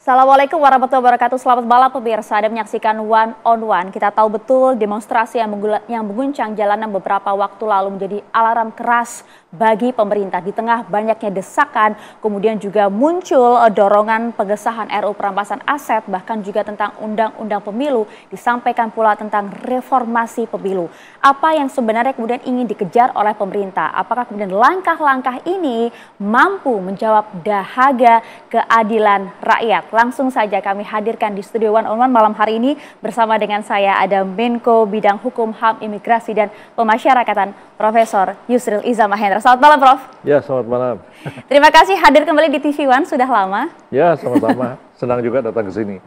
Assalamualaikum warahmatullahi wabarakatuh. Selamat malam pemirsa. Anda menyaksikan One on One. Kita tahu betul demonstrasi yang mengguncang jalanan beberapa waktu lalu menjadi alarm keras bagi pemerintah. Di tengah banyaknya desakan, kemudian juga muncul dorongan pengesahan RUU perampasan aset, bahkan juga tentang undang-undang pemilu, disampaikan pula tentang reformasi pemilu. Apa yang sebenarnya kemudian ingin dikejar oleh pemerintah? Apakah kemudian langkah-langkah ini mampu menjawab dahaga keadilan rakyat? Langsung saja kami hadirkan di studio One on One malam hari ini bersama dengan saya ada Menko Bidang Hukum, HAM, Imigrasi dan Pemasyarakatan Profesor Yusril Iza Mahendra. Selamat malam, Prof. Ya, selamat malam. Terima kasih hadir kembali di TV One, sudah lama. Ya, sama-sama. Senang juga datang ke sini.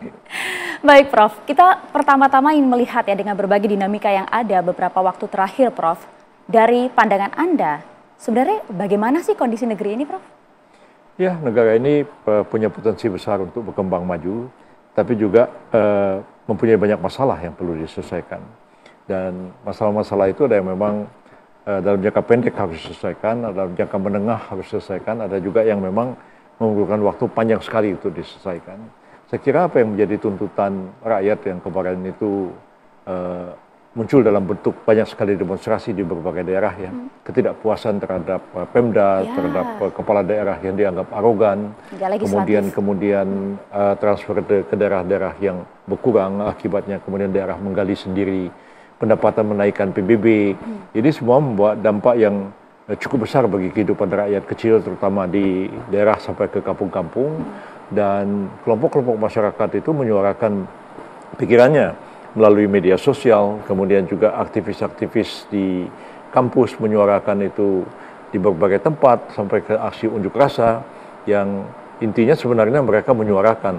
Baik, Prof. Kita pertama-tama ingin melihat ya dengan berbagai dinamika yang ada beberapa waktu terakhir, Prof. Dari pandangan Anda, sebenarnya bagaimana sih kondisi negeri ini, Prof? Ya, negara ini punya potensi besar untuk berkembang maju, tapi juga mempunyai banyak masalah yang perlu diselesaikan. Dan masalah-masalah itu ada yang memang dalam jangka pendek harus diselesaikan, dalam jangka menengah harus diselesaikan, ada juga yang memang memerlukan waktu panjang sekali untuk diselesaikan. Saya kira apa yang menjadi tuntutan rakyat yang kemarin itu muncul dalam bentuk banyak sekali demonstrasi di berbagai daerah ya, ketidakpuasan terhadap Pemda, terhadap kepala daerah yang dianggap arogan, kemudian transfer ke daerah-daerah yang berkurang, akibatnya kemudian daerah menggali sendiri, pendapatan menaikkan PBB, jadi semua membuat dampak yang cukup besar bagi kehidupan rakyat kecil, terutama di daerah sampai ke kampung-kampung, dan kelompok-kelompok masyarakat itu menyuarakan pikirannya melalui media sosial, kemudian juga aktivis-aktivis di kampus menyuarakan itu di berbagai tempat, sampai ke aksi unjuk rasa, yang intinya sebenarnya mereka menyuarakan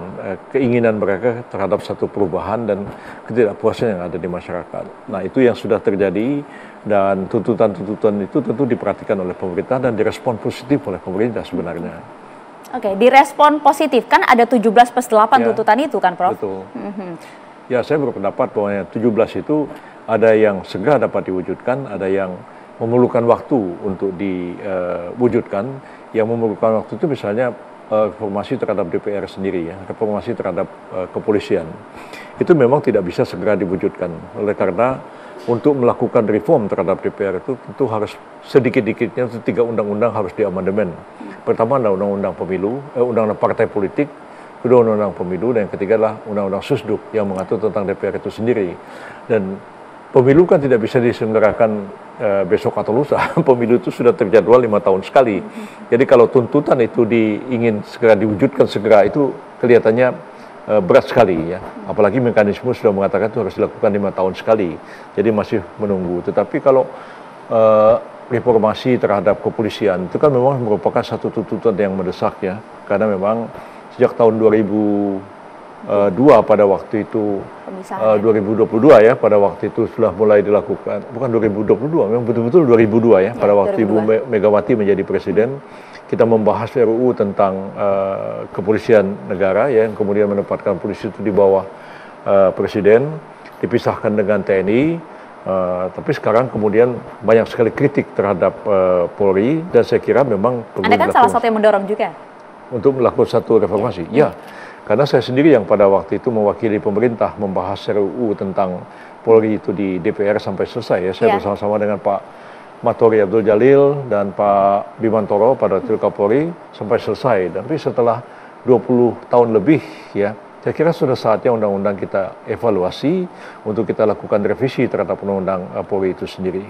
keinginan mereka terhadap satu perubahan dan ketidakpuasan yang ada di masyarakat. Nah, itu yang sudah terjadi, dan tuntutan-tuntutan itu tentu diperhatikan oleh pemerintah dan direspon positif oleh pemerintah sebenarnya. Oke, direspon positif, kan ada 17+8 ya, tuntutan itu kan, Prof? Betul. Ya, saya berpendapat bahwa 17 itu ada yang segera dapat diwujudkan, ada yang memerlukan waktu untuk diwujudkan. Yang memerlukan waktu itu misalnya reformasi terhadap DPR sendiri ya, reformasi terhadap kepolisian. Itu memang tidak bisa segera diwujudkan. Oleh karena untuk melakukan reform terhadap DPR itu tentu harus sedikit-dikitnya 3 undang-undang harus diamandemen. Pertama adalah undang-undang pemilu, undang-undang partai politik, kedua undang-undang pemilu, dan yang ketiga adalah undang-undang Susduk yang mengatur tentang DPR itu sendiri. Dan pemilu kan tidak bisa diselenggarakan besok atau lusa. Pemilu itu sudah terjadwal 5 tahun sekali. Jadi kalau tuntutan itu ingin segera diwujudkan segera, itu kelihatannya berat sekali ya. Apalagi mekanisme sudah mengatakan itu harus dilakukan 5 tahun sekali. Jadi masih menunggu. Tetapi kalau reformasi terhadap kepolisian itu kan memang merupakan satu tuntutan yang mendesak ya. Karena memang sejak tahun 2002 pada waktu itu, 2022 ya, pada waktu itu sudah mulai dilakukan, bukan 2022, memang betul-betul 2002 ya, pada waktu 2002. Ibu Megawati menjadi presiden, kita membahas RUU tentang kepolisian negara ya, yang kemudian menempatkan polisi itu di bawah presiden, dipisahkan dengan TNI, tapi sekarang kemudian banyak sekali kritik terhadap Polri, dan saya kira memang Anda kan salah satu yang mendorong juga untuk melakukan satu reformasi. Ya, karena saya sendiri yang pada waktu itu mewakili pemerintah membahas RUU tentang Polri itu di DPR sampai selesai ya. Saya bersama-sama dengan Pak Matori Abdul Jalil dan Pak Bimantoro pada waktu Kapolri sampai selesai. Tapi setelah 20 tahun lebih ya, saya kira sudah saatnya undang-undang kita evaluasi untuk kita lakukan revisi terhadap undang-undang Polri itu sendiri.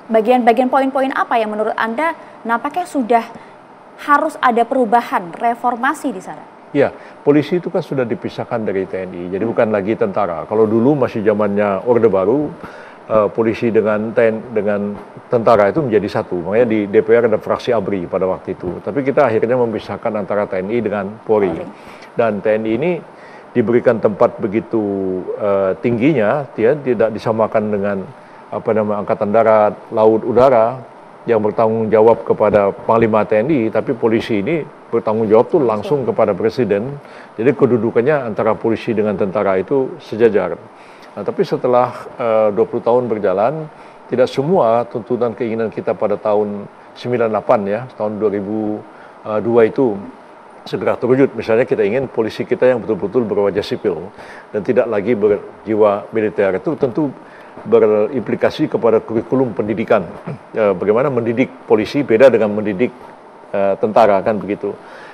Bagian-bagian poin-poin apa yang menurut Anda nampaknya sudah harus ada perubahan, reformasi di sana? Ya, polisi itu kan sudah dipisahkan dari TNI, jadi bukan lagi tentara. Kalau dulu masih zamannya Orde Baru, polisi dengan tentara itu menjadi satu. Makanya di DPR ada fraksi ABRI pada waktu itu. Tapi kita akhirnya memisahkan antara TNI dengan Polri. Dan TNI ini diberikan tempat begitu tingginya, dia tidak disamakan dengan Angkatan Darat, Laut, Udara, yang bertanggung jawab kepada Panglima TNI, tapi polisi ini bertanggung jawab tuh langsung kepada Presiden. Jadi kedudukannya antara polisi dengan tentara itu sejajar. Nah, tapi setelah 20 tahun berjalan, tidak semua tuntutan keinginan kita pada tahun 98 ya, tahun 2002 itu segera terwujud. Misalnya kita ingin polisi kita yang betul-betul berwajah sipil dan tidak lagi berjiwa militer, itu tentu berimplikasi kepada kurikulum pendidikan. Bagaimana mendidik polisi beda dengan mendidik tentara, kan begitu.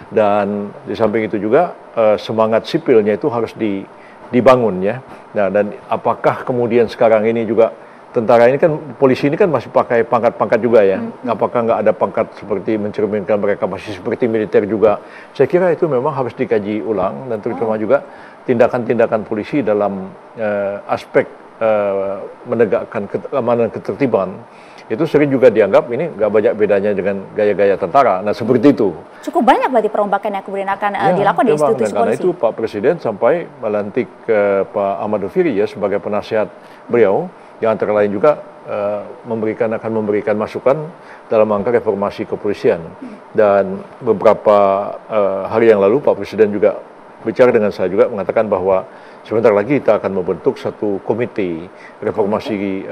Dan di samping itu juga semangat sipilnya itu harus dibangun ya. Nah, dan apakah kemudian sekarang ini juga tentara ini kan, polisi ini kan masih pakai pangkat-pangkat juga ya. Apakah nggak ada pangkat seperti mencerminkan mereka masih seperti militer juga? Saya kira itu memang harus dikaji ulang, dan terutama juga tindakan-tindakan polisi dalam aspek menegakkan keamanan ketertiban. Itu sering juga dianggap ini nggak banyak bedanya dengan gaya-gaya tentara. Nah, seperti itu. Cukup banyak berarti perombakan yang kemudian akan dilakukan di institusi karena polisi. itu Pak Presiden sampai melantik Pak Ahmad Doviri ya sebagai penasihat beliau, yang antara lain juga akan memberikan masukan dalam rangka reformasi kepolisian. Dan beberapa hari yang lalu Pak Presiden juga bicara dengan saya juga, mengatakan bahwa sebentar lagi kita akan membentuk satu komite reformasi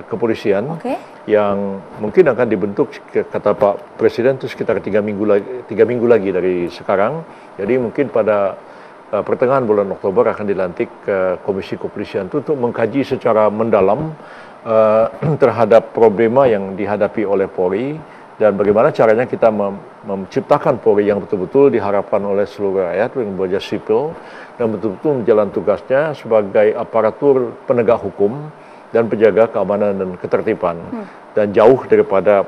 kepolisian yang mungkin akan dibentuk, kata Pak Presiden, itu sekitar 3 minggu lagi dari sekarang. Jadi mungkin pada pertengahan bulan Oktober akan dilantik Komisi Kepolisian itu untuk mengkaji secara mendalam terhadap problema yang dihadapi oleh Polri, dan bagaimana caranya kita menciptakan Polri yang betul-betul diharapkan oleh seluruh rakyat yang berwajah sipil dan betul-betul menjalankan tugasnya sebagai aparatur penegak hukum dan penjaga keamanan dan ketertiban, dan jauh daripada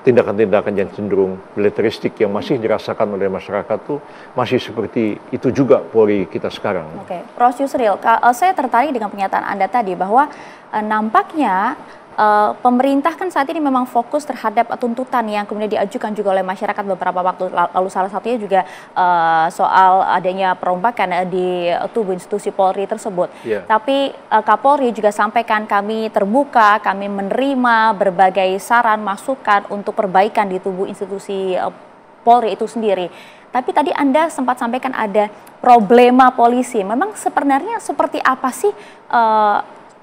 tindakan-tindakan yang cenderung militeristik yang masih dirasakan oleh masyarakat tuh masih seperti itu juga Polri kita sekarang. Oke, Prof. Yusril, saya tertarik dengan pernyataan Anda tadi bahwa nampaknya pemerintah kan saat ini memang fokus terhadap tuntutan yang kemudian diajukan juga oleh masyarakat beberapa waktu lalu, salah satunya juga soal adanya perombakan di tubuh institusi Polri tersebut. Tapi Kapolri juga sampaikan, kami terbuka, kami menerima berbagai saran, masukan untuk perbaikan di tubuh institusi Polri itu sendiri. Tapi tadi Anda sempat sampaikan ada problema polisi. Memang sebenarnya seperti apa sih,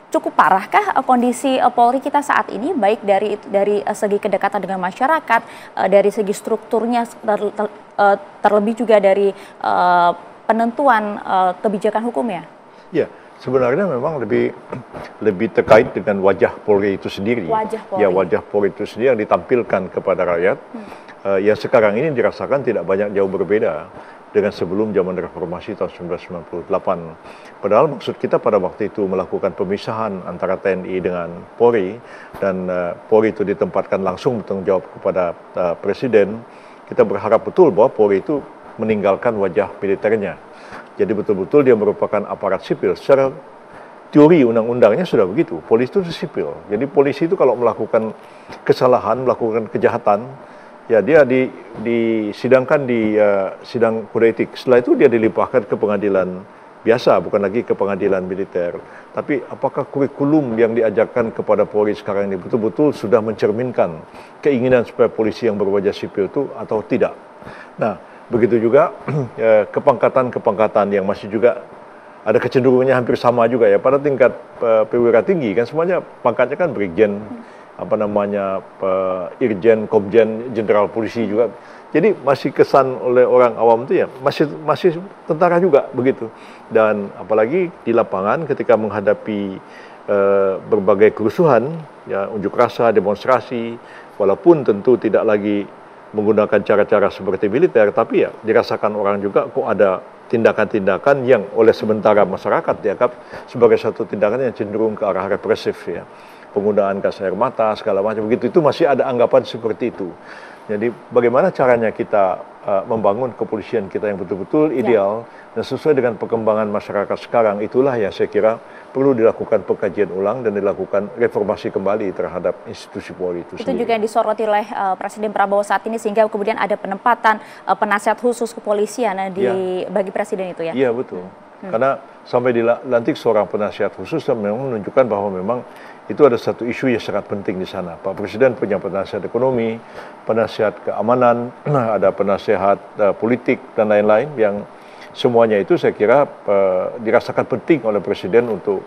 cukup parahkah kondisi Polri kita saat ini, baik dari segi kedekatan dengan masyarakat, dari segi strukturnya, terlebih juga dari penentuan kebijakan hukumnya? Ya, sebenarnya memang lebih terkait dengan wajah Polri itu sendiri. Wajah Polri. Ya, wajah Polri itu sendiri yang ditampilkan kepada rakyat. Yang sekarang ini dirasakan tidak banyak jauh berbeda dengan sebelum zaman reformasi tahun 1998. Padahal maksud kita pada waktu itu melakukan pemisahan antara TNI dengan Polri, dan Polri itu ditempatkan langsung bertanggung jawab kepada Presiden. Kita berharap betul bahwa Polri itu meninggalkan wajah militernya. Jadi betul-betul dia merupakan aparat sipil. Secara teori undang-undangnya sudah begitu. Polisi itu sipil. Jadi polisi itu kalau melakukan kesalahan, melakukan kejahatan, ya dia disidangkan di sidang kode etik. Setelah itu dia dilimpahkan ke pengadilan biasa, bukan lagi ke pengadilan militer. Tapi apakah kurikulum yang diajarkan kepada Polri sekarang ini betul-betul sudah mencerminkan keinginan supaya polisi yang berwajah sipil itu atau tidak? Nah, begitu juga kepangkatan yang masih juga ada kecenderungannya hampir sama juga ya. Pada tingkat perwira tinggi kan semuanya pangkatnya kan brigjen, Irjen, Komjen, Jenderal Polisi juga. Jadi masih kesan oleh orang awam itu ya masih tentara juga begitu. Dan apalagi di lapangan ketika menghadapi berbagai kerusuhan, ya unjuk rasa, demonstrasi, walaupun tentu tidak lagi menggunakan cara-cara seperti militer, tapi ya dirasakan orang juga kok ada tindakan-tindakan yang oleh sementara masyarakat dianggap sebagai satu tindakan yang cenderung ke arah represif ya. Penggunaan gas air mata, segala macam begitu, itu masih ada anggapan seperti itu. Jadi bagaimana caranya kita membangun kepolisian kita yang betul-betul ideal dan sesuai dengan perkembangan masyarakat sekarang, itulah yang saya kira perlu dilakukan pengkajian ulang dan dilakukan reformasi kembali terhadap institusi Polri itu sendiri. Itu juga yang disoroti oleh Presiden Prabowo saat ini, sehingga kemudian ada penempatan penasihat khusus kepolisian bagi Presiden itu ya? Iya, betul. Karena sampai dilantik seorang penasihat khusus dan memang menunjukkan bahwa memang itu ada satu isu yang sangat penting di sana. Pak Presiden punya penasihat ekonomi, penasihat keamanan, ada penasihat politik dan lain-lain yang semuanya itu saya kira dirasakan penting oleh Presiden untuk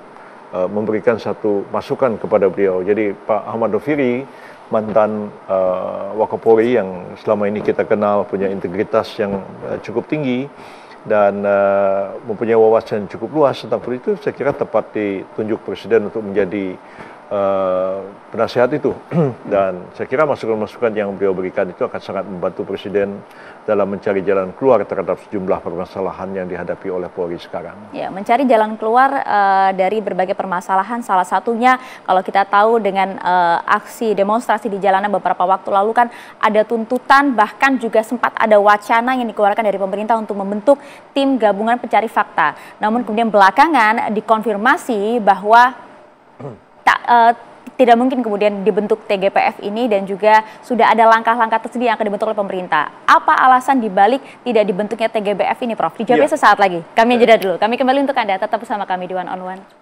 memberikan satu masukan kepada beliau. Jadi Pak Ahmad Doviri mantan Wakapolri yang selama ini kita kenal punya integritas yang cukup tinggi dan mempunyai wawasan yang cukup luas tentang politik. Saya kira tepat ditunjuk Presiden untuk menjadi penasihat itu. Dan saya kira masukan-masukan yang beliau berikan itu akan sangat membantu Presiden dalam mencari jalan keluar terhadap sejumlah permasalahan yang dihadapi oleh Polri sekarang. Ya, mencari jalan keluar dari berbagai permasalahan, salah satunya kalau kita tahu dengan aksi demonstrasi di jalanan beberapa waktu lalu kan ada tuntutan, bahkan juga sempat ada wacana yang dikeluarkan dari pemerintah untuk membentuk tim gabungan pencari fakta. Namun kemudian belakangan dikonfirmasi bahwa tidak mungkin kemudian dibentuk TGPF ini dan juga sudah ada langkah-langkah tersedia yang akan dibentuk oleh pemerintah. Apa alasan dibalik tidak dibentuknya TGPF ini, Prof? Dijawabnya sesaat lagi. Kami jeda dulu. Kami kembali untuk Anda. Tetap bersama kami di One on One.